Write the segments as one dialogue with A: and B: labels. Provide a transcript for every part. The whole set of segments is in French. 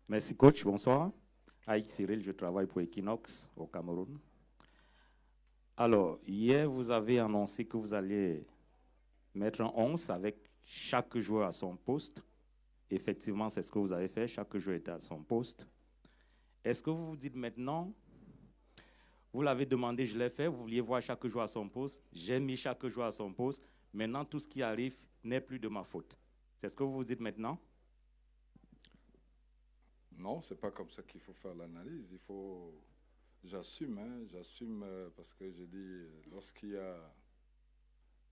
A: Merci coach, bonsoir. Aïk Cyril, je travaille pour Equinox au Cameroun. Alors, hier, vous avez annoncé que vous alliez mettre un 11 avec chaque joueur à son poste. Effectivement, c'est ce que vous avez fait, chaque joueur était à son poste. Est-ce que vous vous dites maintenant, vous l'avez demandé, je l'ai fait, vous vouliez voir chaque joueur à son poste, j'ai mis chaque joueur à son poste, maintenant tout ce qui arrive n'est plus de ma faute. C'est ce que vous vous dites maintenant?
B: Non, c'est pas comme ça qu'il faut faire l'analyse. Il faut, j'assume, j'assume parce que je dis, lorsqu'il y a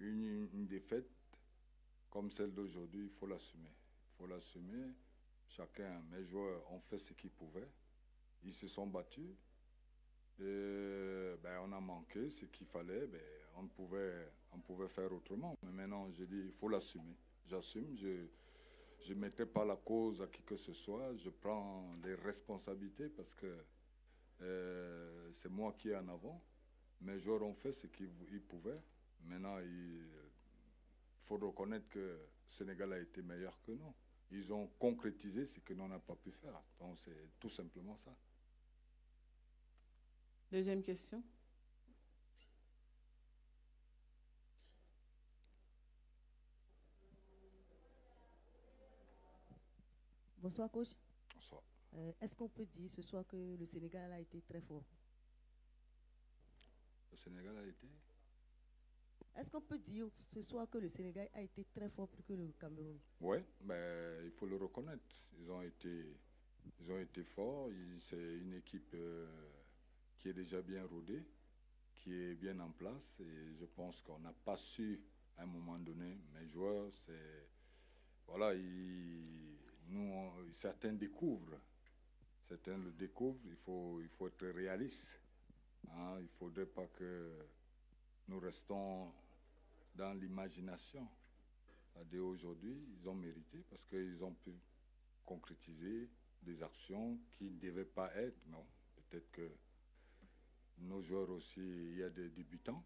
B: une défaite comme celle d'aujourd'hui, il faut l'assumer. Il faut l'assumer. Chacun, mes joueurs ont fait ce qu'ils pouvaient. Ils se sont battus. Et, on a manqué ce qu'il fallait. On pouvait faire autrement. Mais maintenant, je dis, il faut l'assumer. J'assume. Je ne mettrai pas la cause à qui que ce soit. Je prends les responsabilités parce que c'est moi qui est en avant. Mes joueurs ont fait ce qu'ils pouvaient. Maintenant, il faut reconnaître que le Sénégal a été meilleur que nous. Ils ont concrétisé ce que nous n'a pas pu faire. Donc, c'est tout simplement ça.
C: Deuxième question.
D: Bonsoir, coach.
B: Bonsoir.
D: Est-ce qu'on peut dire ce soir que le Sénégal a été très fort?
B: Le Sénégal a été?
D: Est-ce qu'on peut dire ce soir que le Sénégal a été très fort plus que le Cameroun?
B: Oui, mais il faut le reconnaître. Ils ont été forts. C'est une équipe qui est déjà bien rodée, qui est bien en place. Et je pense qu'on n'a pas su, à un moment donné, mes joueurs, c'est... Voilà, certains découvrent. Certains le découvrent. Il faut être réaliste. Hein. Il ne faudrait pas que nous restons dans l'imagination. C'est-à-dire aujourd'hui, ils ont mérité parce qu'ils ont pu concrétiser des actions qui ne devaient pas être. Non, peut-être que nos joueurs aussi, il y a des débutants.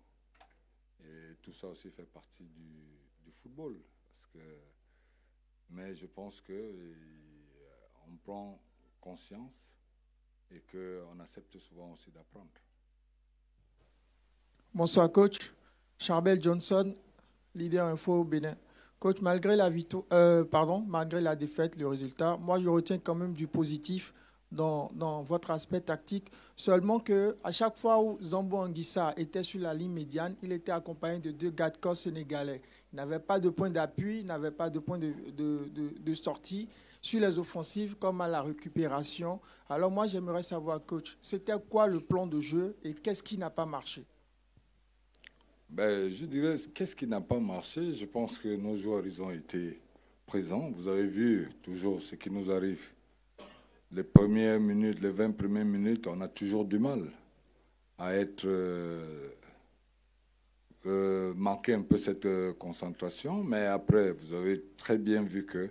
B: Et tout ça aussi fait partie du football. Mais je pense qu'on prend conscience et qu'on accepte souvent aussi d'apprendre.
E: Bonsoir coach, Charbel Johnson, leader info Bénin. Coach, malgré malgré la défaite, le résultat, moi je retiens quand même du positif dans votre aspect tactique. Seulement qu'à chaque fois où Zambo Anguissa était sur la ligne médiane, il était accompagné de 2 gars de corps sénégalais. Il n'avait pas de point d'appui, il n'avait pas de point de sortie sur les offensives comme à la récupération. Alors moi j'aimerais savoir, coach, c'était quoi le plan de jeu et qu'est-ce qui n'a pas marché?
B: Je dirais, qu'est-ce qui n'a pas marché? Je pense que nos joueurs, ils ont été présents. Vous avez vu toujours ce qui nous arrive. Les premières minutes, les 20 premières minutes, on a toujours du mal à manquer un peu cette concentration. Mais après, vous avez très bien vu que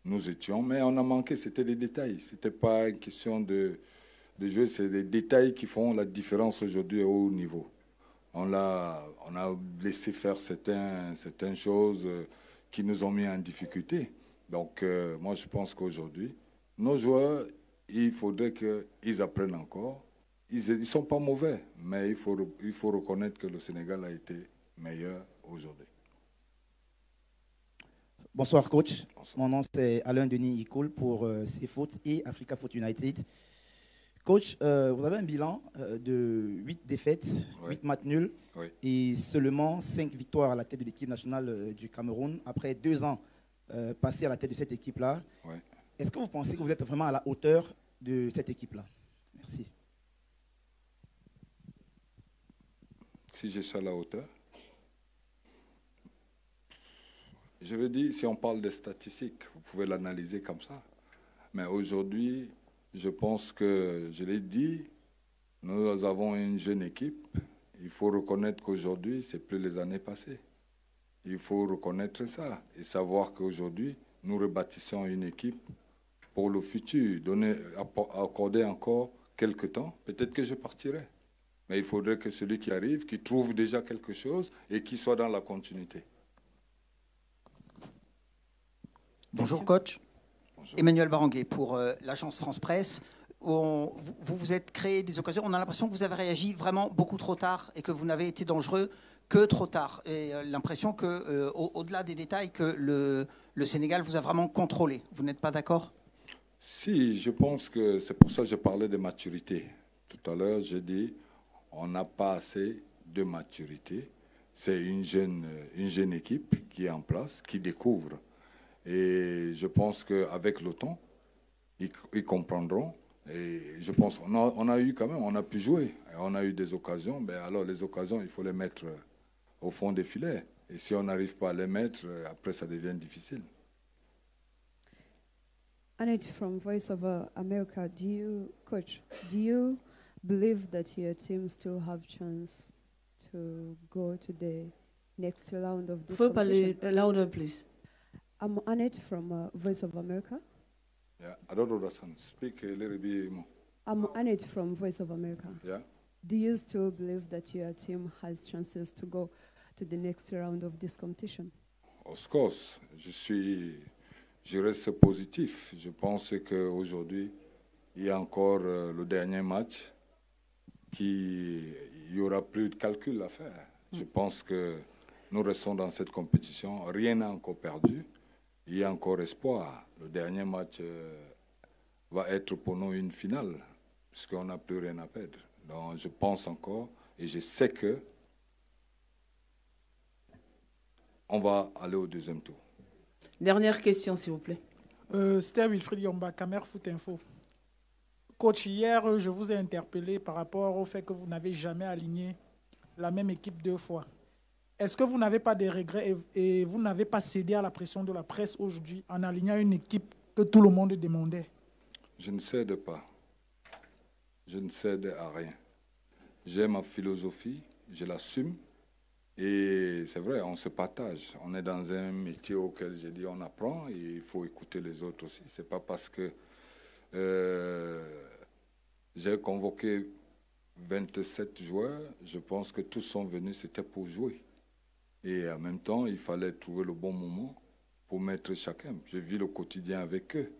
B: nous étions. Mais on a manqué, c'était des détails. Ce n'était pas une question de jeu, c'est des détails qui font la différence aujourd'hui au haut niveau. On a laissé faire certaines choses qui nous ont mis en difficulté. Donc, moi, je pense qu'aujourd'hui, nos joueurs, il faudrait qu'ils apprennent encore. Ils ne sont pas mauvais, mais il faut reconnaître que le Sénégal a été meilleur aujourd'hui.
F: Bonsoir, coach.
B: Bonsoir.
F: Mon nom, c'est Alain Denis Ikoul pour CFoot et Africa Foot United. Coach, vous avez un bilan de 8 défaites,
B: Oui.
F: 8 matchs nuls
B: Oui.
F: et seulement 5 victoires à la tête de l'équipe nationale du Cameroun après 2 ans passés à la tête de cette équipe-là.
B: Oui.
F: Est-ce que vous pensez que vous êtes vraiment à la hauteur de cette équipe-là? Merci.
B: Si je suis à la hauteur, je veux dire, si on parle des statistiques, vous pouvez l'analyser comme ça. Mais aujourd'hui, je pense que, je l'ai dit, nous avons une jeune équipe. Il faut reconnaître qu'aujourd'hui, ce n'est plus les années passées. Il faut reconnaître ça et savoir qu'aujourd'hui, nous rebâtissons une équipe pour le futur. Accorder encore quelques temps, peut-être que je partirai. Mais il faudrait que celui qui arrive, qui trouve déjà quelque chose et qui soit dans la continuité.
G: Bonjour coach.
B: Bonjour.
C: Emmanuel Baranguet pour l'agence France Presse. Vous vous êtes créé des occasions. On a l'impression que vous avez réagi vraiment beaucoup trop tard et que vous n'avez été dangereux que trop tard. Et l'impression que, au-delà des détails, que le Sénégal vous a vraiment contrôlé. Vous n'êtes pas d'accord?
B: Si, je pense que c'est pour ça que je parlais de maturité. Tout à l'heure, j'ai dit on n'a pas assez de maturité. C'est une jeune équipe qui est en place, qui découvre. Et je pense qu'avec le temps, ils comprendront. Et je pense qu'on a eu quand même, on a pu jouer. On a eu des occasions. Mais alors les occasions, il faut les mettre au fond des filets. Et si on n'arrive pas à les mettre, après ça devient difficile.
G: Annette from Voice of America, Coach, do you believe that your team still have chance to go to the next round of this
D: Faut parler
G: competition?
D: louder, please.
G: I'm Annette from Voice of America.
B: Yeah, I don't understand. Speak a little bit more.
G: I'm Annette from Voice of America.
B: Yeah.
G: Do you still believe that your team has chances to go to the next round of this competition?
B: Of course, je reste positif. Je pense qu'aujourd'hui, il y a encore le dernier match il n'y aura plus de calcul à faire. Je pense que nous restons dans cette compétition. Rien n'est encore perdu. Il y a encore espoir. Le dernier match va être pour nous une finale, puisqu'on n'a plus rien à perdre. Donc je pense encore et je sais que on va aller au deuxième tour.
D: Dernière question, s'il vous plaît.
E: C'était Wilfried Yomba, Camer Foot Info. Coach, hier, je vous ai interpellé par rapport au fait que vous n'avez jamais aligné la même équipe 2 fois. Est-ce que vous n'avez pas des regrets et vous n'avez pas cédé à la pression de la presse aujourd'hui en alignant une équipe que tout le monde demandait?
B: Je ne cède pas. Je ne cède à rien. J'ai ma philosophie, je l'assume. Et c'est vrai, on se partage. On est dans un métier auquel j'ai dit on apprend et il faut écouter les autres aussi. Ce n'est pas parce que j'ai convoqué 27 joueurs, je pense que tous sont venus, c'était pour jouer. Et en même temps, il fallait trouver le bon moment pour mettre chacun. Je vis le quotidien avec eux.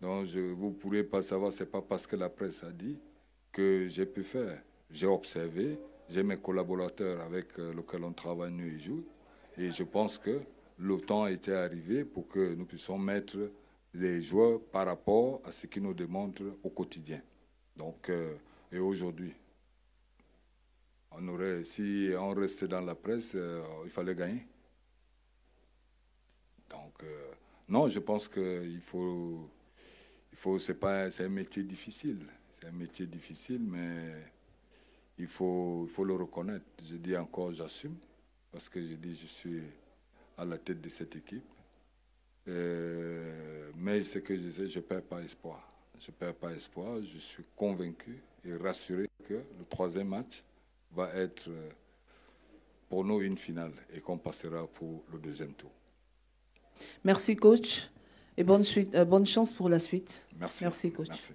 B: Donc vous ne pourrez pas savoir, ce n'est pas parce que la presse a dit que j'ai pu faire. J'ai observé, j'ai mes collaborateurs avec lesquels on travaille nuit et jour. Et je pense que le temps était arrivé pour que nous puissions mettre les joueurs par rapport à ce qu'ils nous demandent au quotidien. Donc, et aujourd'hui, si on restait dans la presse, il fallait gagner. Donc, non, je pense qu'il faut c'est un métier difficile. C'est un métier difficile, mais il faut le reconnaître. Je dis encore, j'assume, parce que je dis, je suis à la tête de cette équipe. Mais ce que je sais, je ne perds pas espoir. Je ne perds pas espoir. Je suis convaincu et rassuré que le 3e match va être pour nous une finale et qu'on passera pour le 2e tour.
D: Merci, coach. Et bonne chance pour la suite.
B: Merci.
D: Merci, coach.
B: Merci.